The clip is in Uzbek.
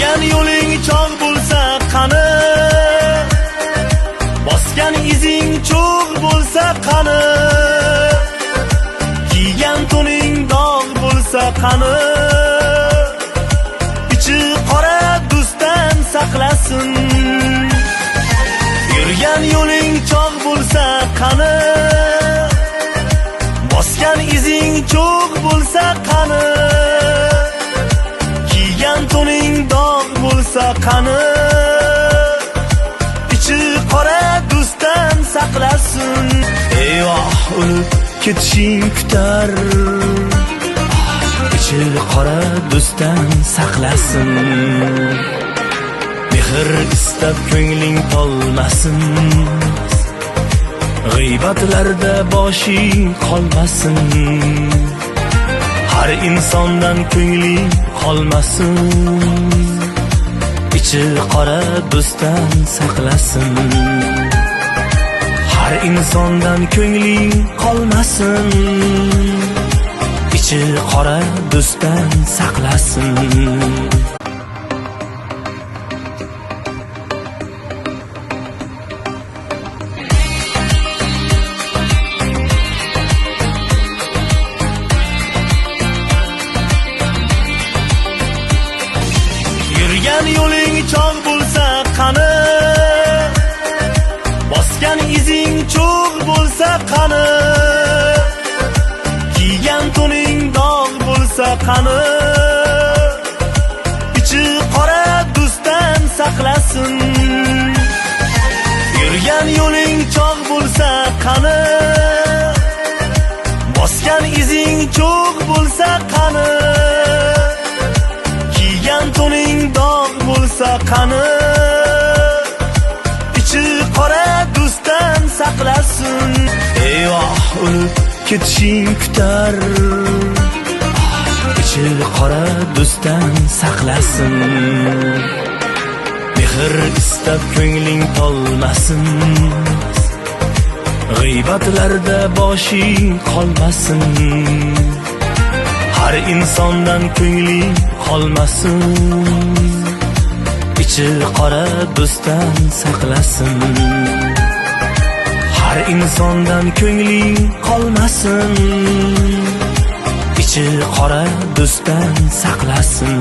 Yurgan yo'ling chog' bo'lsa qani, bosgan izing cho'g' bo'lsa qani, kiygan to'ning dog' bo'lsa qani, ichi qora do'stdan saqlasin. Yurgan yo'ling chog' bo'lsa qani, bosgan izing cho'g' bo'lsa qani, kiygan to'ning dog' bo'lsa qani, ichi qora do'stdan saqlasin. Eyvoh, o'lib ketishing kutar, ichi qora do'stdan saqlasin. Mehr istab ko'ngling tolmasin, g'iybatlarda boshing qolmasin. Har insondan ko'ngling qolmasin, ichi qora do'stdan saqlasin. Har insondan ko'ngling qolmasin, ichi qora do'stdan saqlasin. Yurgan yo'ling chog' bo'lsa qani, bosgan izing cho'g' bo'lsa qani, kiygan to'ning dog' bo'lsa qani, ichi qora do'stdan saqlasin. Yurgan yo'ling chog' bo'lsa qani, bosgan izing cho'g' bo'lsa qani, kiygan to'ning dog' bo'lsa qani, ichi qora do'stdan saqlasin. Eyvoh, o'lib ketishing kutar, ichi qora do'stdan saqlasin. Mehr istab ko'ngling tolmasin, g'iybatlarda boshing qolmasin. Har insondan ko'ngling qolmasin, ichi qora do'stdan saqlasin. Har insondan ko'ngling qolmasin, ichi qora do'stdan saqlasin.